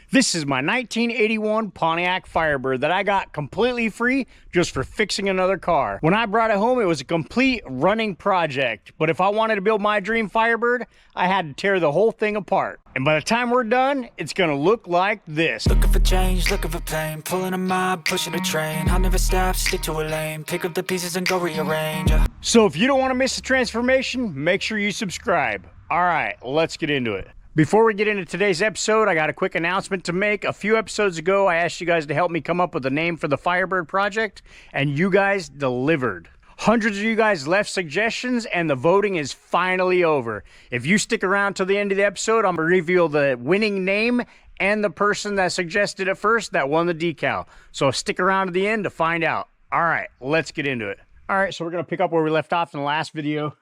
This is my 1981 Pontiac Firebird that I got completely free just for fixing another car. When I brought it home, it was a complete running project. But if I wanted to build my dream Firebird, I had to tear the whole thing apart. And by the time we're done, it's gonna look like this. Looking for change, looking for pain, pulling a mob, pushing a train. I'll never stop, stick to a lane, pick up the pieces and go rearrange. So if you don't want to miss the transformation, make sure you subscribe. All right, let's get into it. Before we get into today's episode, I got a quick announcement to make. A few episodes ago, I asked you guys to help me come up with a name for the Firebird project, and you guys delivered. Hundreds of you guys left suggestions, and the voting is finally over. If you stick around till the end of the episode, I'm going to reveal the winning name and the person that suggested it first that won the decal. So stick around to the end to find out. All right, let's get into it. All right, so we're going to pick up where we left off in the last video.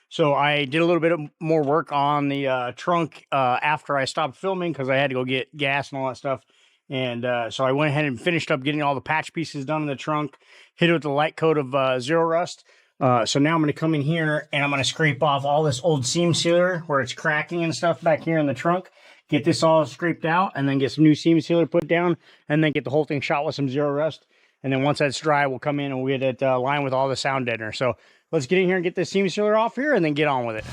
So I did a little bit more work on the trunk after I stopped filming because I had to go get gas and all that stuff. And so I went ahead and finished up getting all the patch pieces done in the trunk, hit it with the light coat of Zero Rust. So now I'm going to come in here and I'm going to scrape off all this old seam sealer where it's cracking and stuff back here in the trunk. Get this all scraped out and then get some new seam sealer put down and then get the whole thing shot with some Zero Rust. And then once that's dry, we'll come in and we'll get it lined with all the sound deadener. So let's get in here and get this seam sealer off here and then get on with it.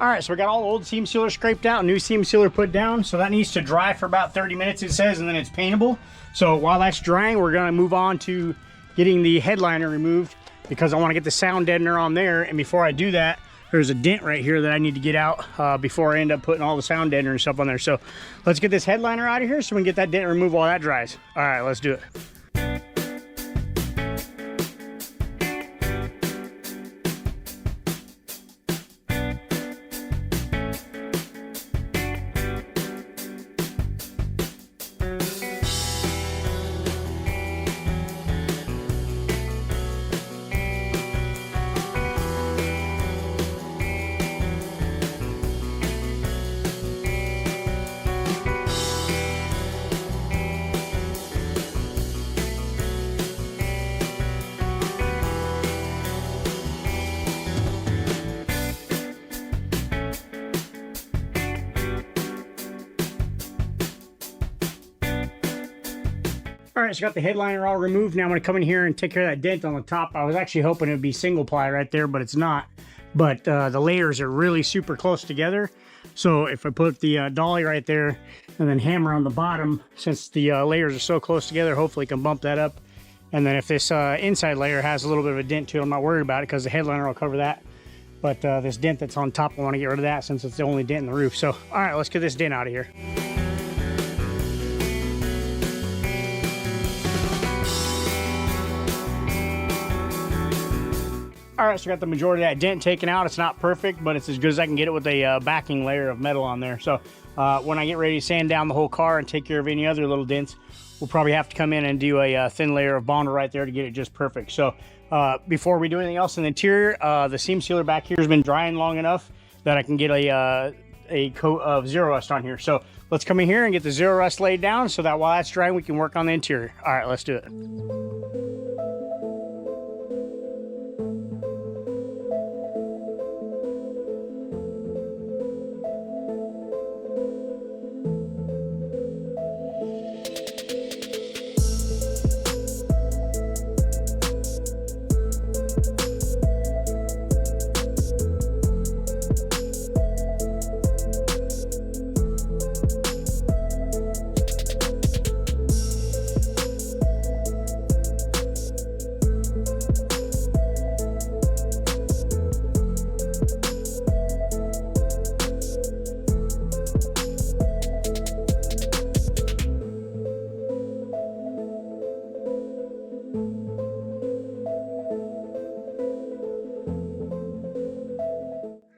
All right, so we got all the old seam sealer scraped out, new seam sealer put down. So that needs to dry for about 30 minutes, it says, and then it's paintable. So while that's drying, we're gonna move on to getting the headliner removed because I wanna get the sound deadener on there. And before I do that, there's a dent right here that I need to get out before I end up putting all the sound deadener and stuff on there. So let's get this headliner out of here so we can get that dent removed while that dries. All right, let's do it. All right, so I got the headliner all removed. Now I'm gonna come in here and take care of that dent on the top. I was actually hoping it'd be single ply right there, but it's not. But the layers are really super close together. So if I put the dolly right there and then hammer on the bottom, since the layers are so close together, hopefully can bump that up. And then if this inside layer has a little bit of a dent to it, I'm not worried about it because the headliner will cover that. But this dent that's on top, I want to get rid of that since it's the only dent in the roof. So, all right, let's get this dent out of here. All right, so I got the majority of that dent taken out. It's not perfect, but it's as good as I can get it with a backing layer of metal on there. So when I get ready to sand down the whole car and take care of any other little dents, we'll probably have to come in and do a thin layer of Bonder right there to get it just perfect. So before we do anything else in the interior, the seam sealer back here has been drying long enough that I can get a coat of Zero Rust on here. So let's come in here and get the Zero Rust laid down so that while that's drying, we can work on the interior. All right, let's do it.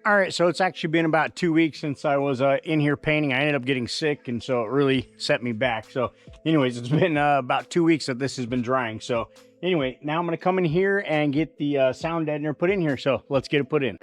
All right, so it's actually been about 2 weeks since I was in here painting. I ended up getting sick, and so it really set me back. So anyways, it's been about 2 weeks that this has been drying. So anyway, now I'm going to come in here and get the sound deadener put in here. So let's get it put in.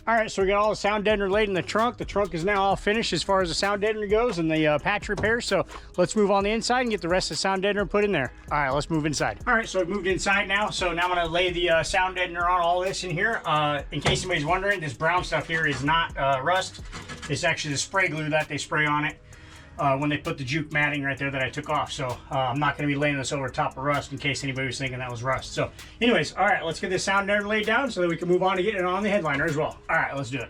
All right, so we got all the sound deadener laid in the trunk. The trunk is now all finished as far as the sound deadener goes and the patch repair. So let's move on the inside and get the rest of the sound deadener put in there. All right, let's move inside. All right, so I've moved inside now. So now I'm gonna lay the sound deadener on all this in here. In case anybody's wondering, this brown stuff here is not rust. It's actually the spray glue that they spray on it when they put the juke matting right there that I took off. So I'm not gonna be laying this over top of rust in case anybody was thinking that was rust. So anyways, all right, let's get this sound deadener laid down so that we can move on to getting it on the headliner as well. All right, let's do it.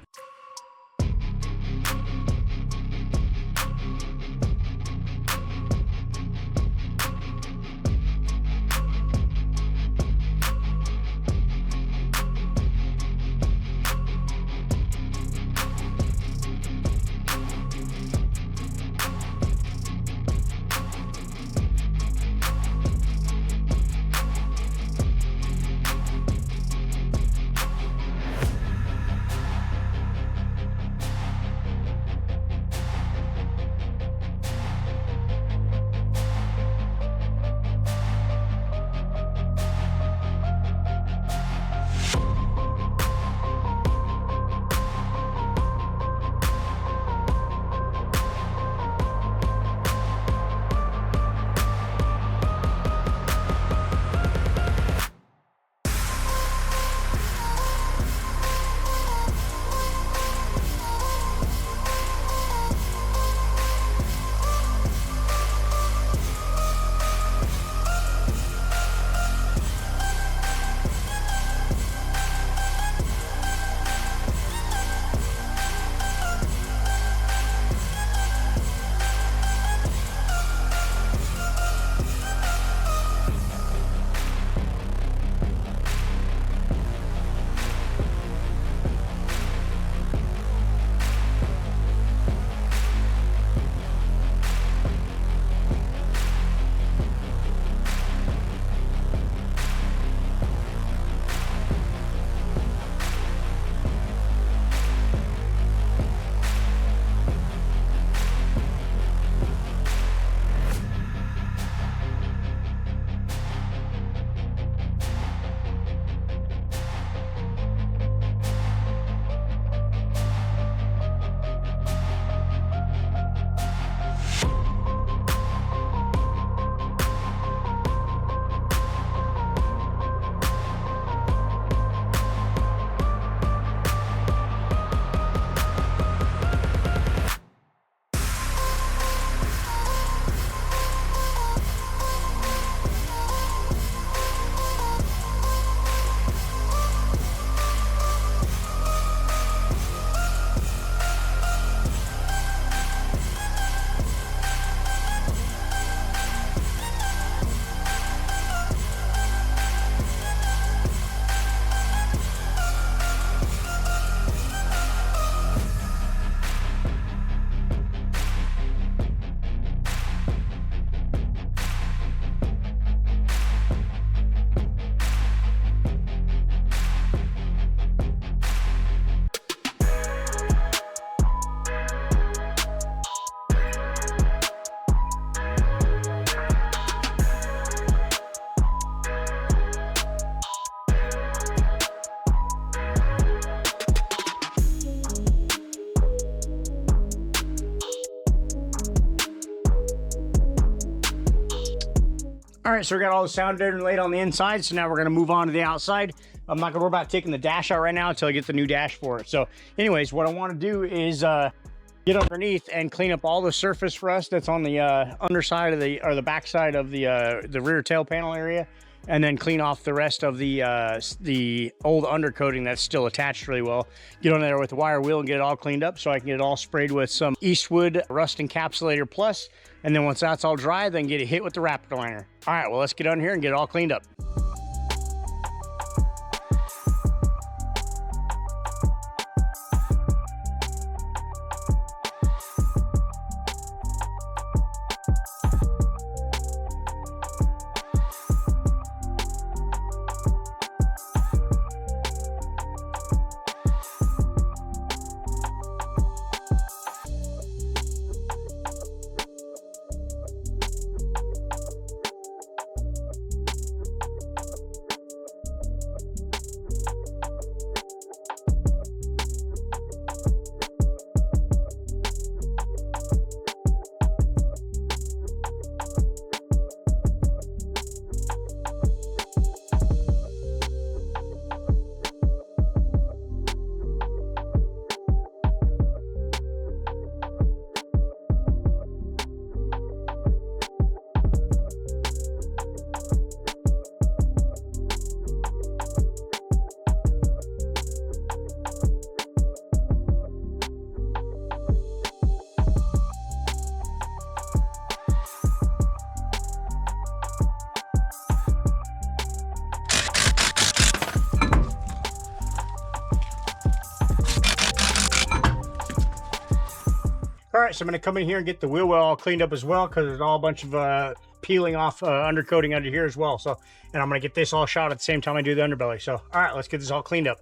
All right, so we got all the sound deadener laid on the inside, so now we're gonna move on to the outside. I'm not gonna worry about taking the dash out right now until I get the new dash for it. So anyways, what I wanna do is get underneath and clean up all the surface rust that's on the underside of the, or the backside of the rear tail panel area, and then clean off the rest of the old undercoating that's still attached really well. Get on there with the wire wheel and get it all cleaned up so I can get it all sprayed with some Eastwood Rust Encapsulator Plus. And then once that's all dry, then get it hit with the Raptor liner. All right, well, let's get on here and get it all cleaned up. so I'm going to come in here and get the wheel well all cleaned up as well, because there's all a bunch of peeling off undercoating under here as well. So, and I'm going to get this all shot at the same time I do the underbelly. So, all right, let's get this all cleaned up.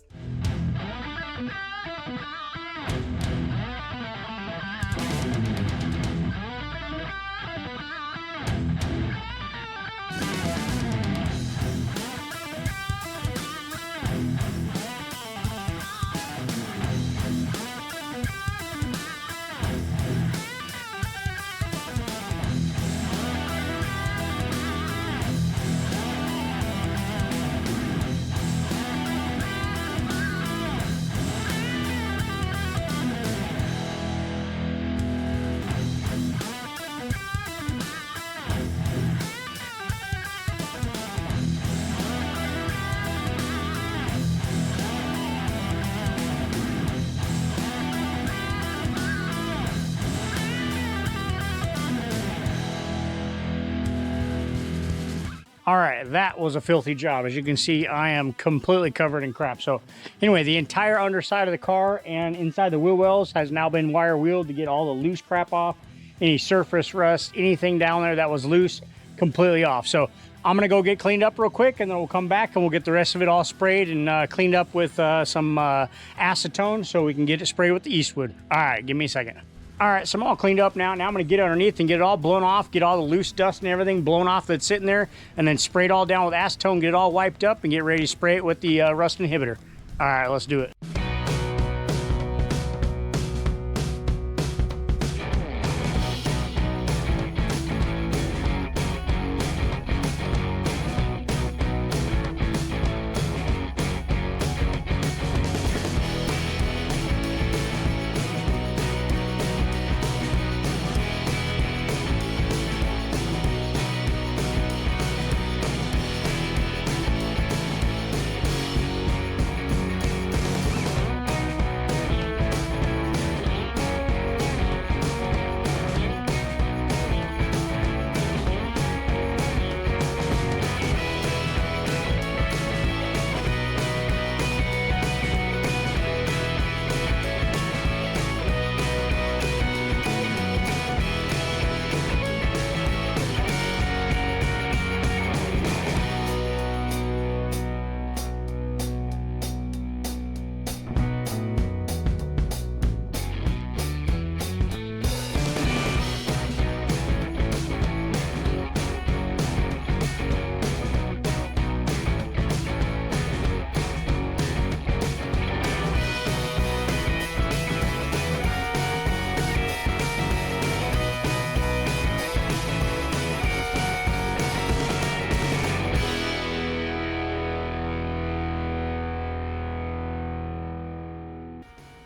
All right, that was a filthy job. As you can see, I am completely covered in crap. So anyway, the entire underside of the car and inside the wheel wells has now been wire wheeled to get all the loose crap off. Any surface rust, anything down there that was loose, completely off. So I'm gonna go get cleaned up real quick, and then we'll come back and we'll get the rest of it all sprayed and cleaned up with some acetone so we can get it sprayed with the Eastwood. All right, give me a second. All right, so I'm all cleaned up now. Now I'm gonna get underneath and get it all blown off, get all the loose dust and everything blown off that's sitting there, and then spray it all down with acetone, get it all wiped up, and get ready to spray it with the rust inhibitor. All right, let's do it.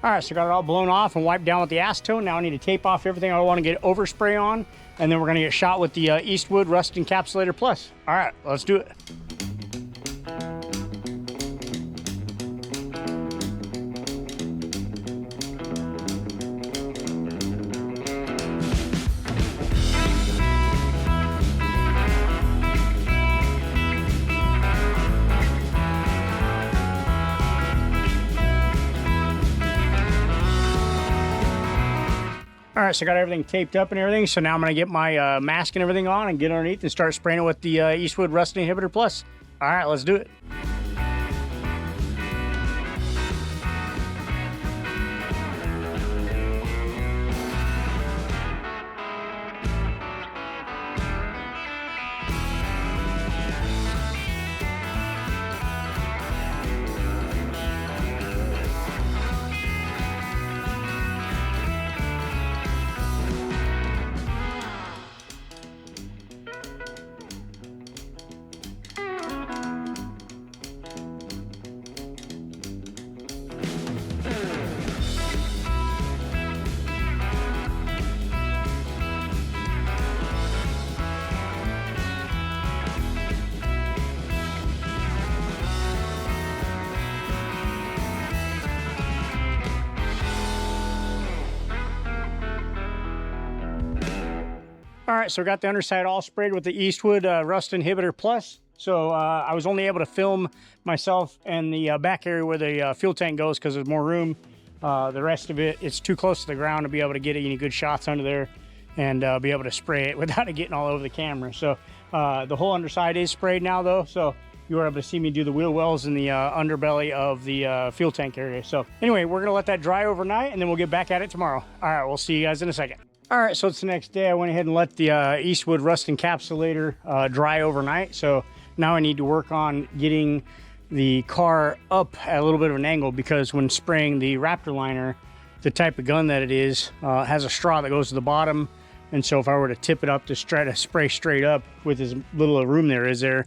All right, so got it all blown off and wiped down with the acetone. Now I need to tape off everything I want to get overspray on, and then we're gonna get shot with the Eastwood Rust Encapsulator Plus. All right, let's do it. All right, so I got everything taped up and everything. So now I'm gonna get my mask and everything on and get underneath and start spraying it with the Eastwood Rust Inhibitor Plus. All right, let's do it. All right, so we got the underside all sprayed with the Eastwood Rust Inhibitor Plus. So I was only able to film myself and the back area where the fuel tank goes because there's more room. The rest of it, it's too close to the ground to be able to get any good shots under there and be able to spray it without it getting all over the camera. So the whole underside is sprayed now though, so you were able to see me do the wheel wells in the underbelly of the fuel tank area. So anyway, we're gonna let that dry overnight and then we'll get back at it tomorrow. All right, we'll see you guys in a second. All right, so it's the next day. I went ahead and let the Eastwood rust encapsulator dry overnight. So now I need to work on getting the car up at a little bit of an angle, because when spraying the Raptor liner, the type of gun that it is, has a straw that goes to the bottom. And so if I were to tip it up to try to spray straight up with as little room there is there,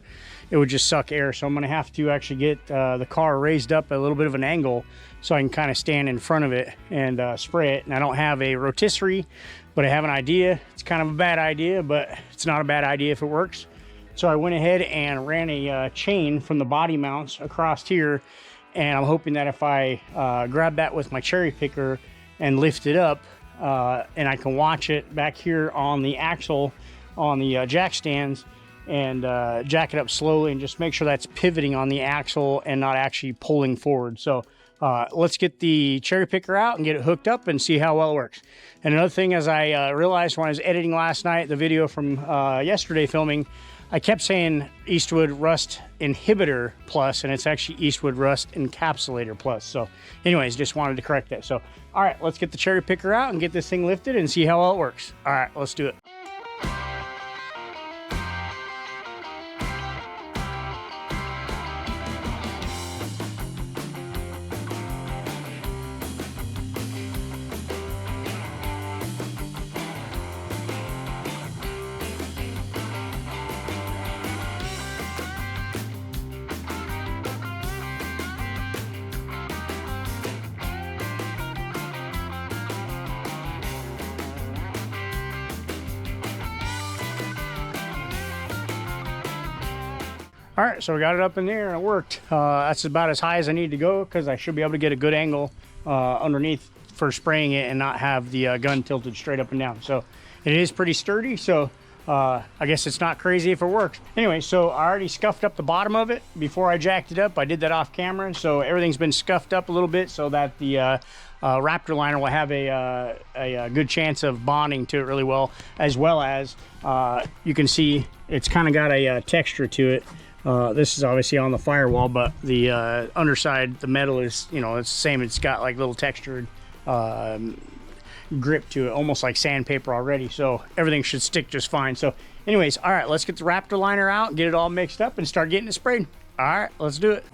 it would just suck air. So I'm gonna have to actually get the car raised up at a little bit of an angle so I can kind of stand in front of it and spray it. And I don't have a rotisserie, but I have an idea. It's kind of a bad idea, but it's not a bad idea if it works. So I went ahead and ran a chain from the body mounts across here, and I'm hoping that if I grab that with my cherry picker and lift it up, and I can watch it back here on the axle on the jack stands and jack it up slowly and just make sure that's pivoting on the axle and not actually pulling forward. So let's get the cherry picker out and get it hooked up and see how well it works. And another thing, as I realized when I was editing last night, the video from yesterday filming, I kept saying Eastwood Rust Inhibitor Plus, and it's actually Eastwood Rust Encapsulator Plus. So anyways, just wanted to correct that. So, all right, let's get the cherry picker out and get this thing lifted and see how well it works. All right, let's do it. All right, so we got it up in there and it worked. That's about as high as I need to go because I should be able to get a good angle underneath for spraying it and not have the gun tilted straight up and down. So it is pretty sturdy, so I guess it's not crazy if it works. Anyway, so I already scuffed up the bottom of it before I jacked it up. I did that off camera, so everything's been scuffed up a little bit so that the Raptor liner will have a good chance of bonding to it really well as you can see it's kind of got a texture to it. This is obviously on the firewall, but the underside, the metal is, you know, it's the same. It's got like little textured grip to it, almost like sandpaper already. So everything should stick just fine. So anyways, all right, let's get the Raptor liner out, get it all mixed up and start getting it sprayed. All right, let's do it.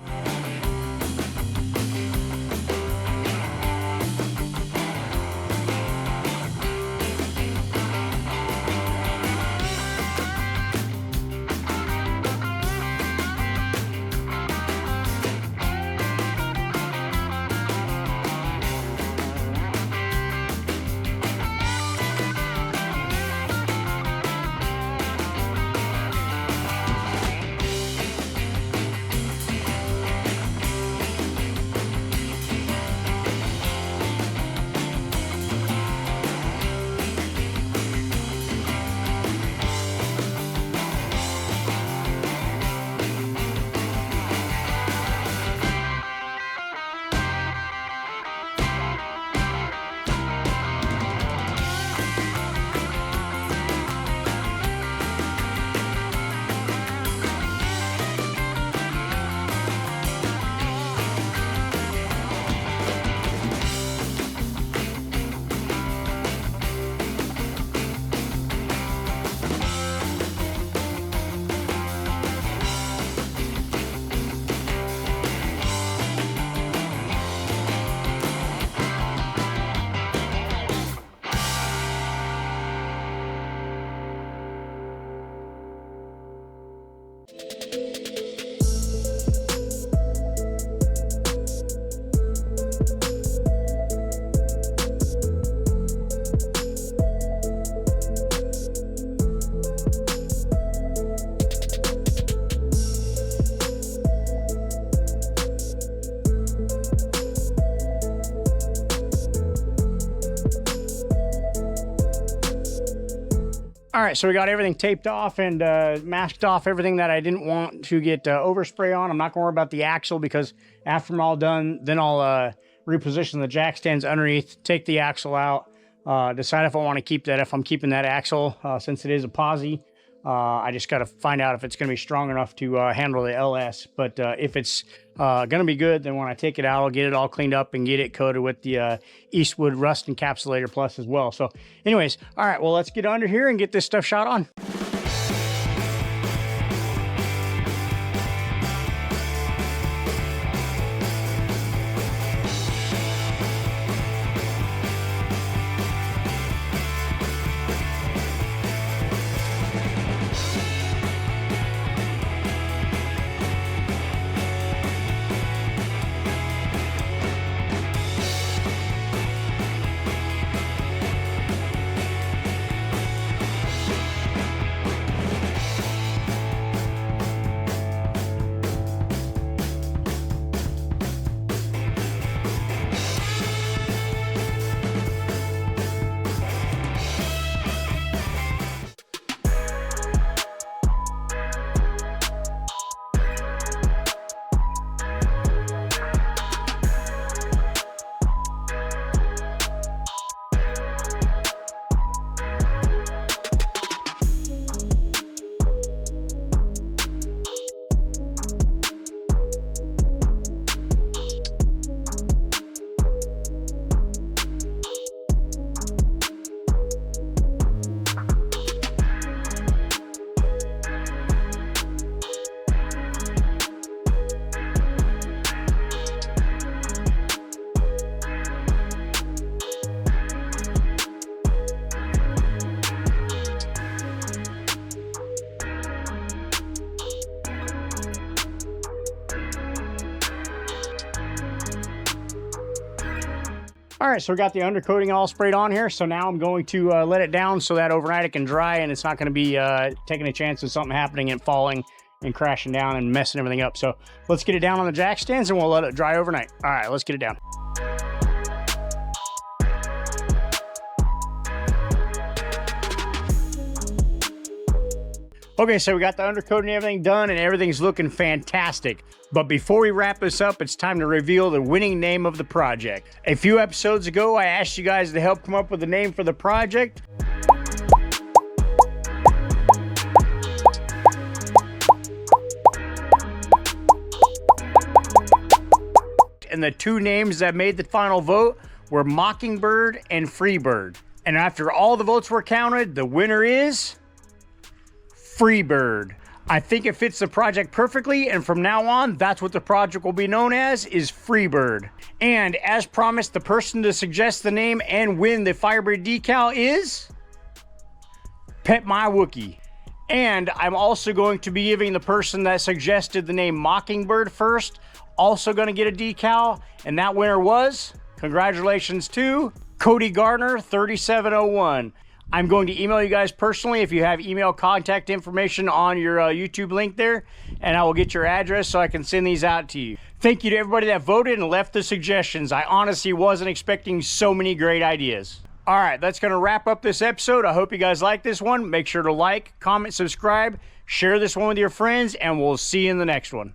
All right, so we got everything taped off and masked off everything that I didn't want to get overspray on. I'm not going to worry about the axle because after I'm all done, then I'll reposition the jack stands underneath, take the axle out, decide if I want to keep that, if I'm keeping that axle, since it is a posi. I just got to find out if it's going to be strong enough to handle the LS. But if it's going to be good, then when I take it out, I'll get it all cleaned up and get it coated with the Eastwood Rust Encapsulator Plus as well. So anyways, all right, well, let's get under here and get this stuff shot on. All right, so we got the undercoating all sprayed on here. So now I'm going to let it down so that overnight it can dry and it's not going to be taking a chance of something happening and falling and crashing down and messing everything up. So let's get it down on the jack stands and we'll let it dry overnight. All right, let's get it down. Okay, so we got the undercoating and everything done and everything's looking fantastic. But before we wrap this up, it's time to reveal the winning name of the project. A few episodes ago, I asked you guys to help come up with a name for the project. And the two names that made the final vote were Mockingbird and Freebird. And after all the votes were counted, the winner is Freebird. I think it fits the project perfectly, and from now on, that's what the project will be known as, is Freebird. And as promised, the person to suggest the name and win the Firebird decal is Pet My Wookie. And I'm also going to be giving the person that suggested the name Mockingbird first, also going to get a decal, and that winner was, congratulations to Cody Gardner 3701. I'm going to email you guys personally if you have email contact information on your YouTube link there, and I will get your address so I can send these out to you. Thank you to everybody that voted and left the suggestions. I honestly wasn't expecting so many great ideas. All right, that's going to wrap up this episode. I hope you guys like this one. Make sure to like, comment, subscribe, share this one with your friends, and we'll see you in the next one.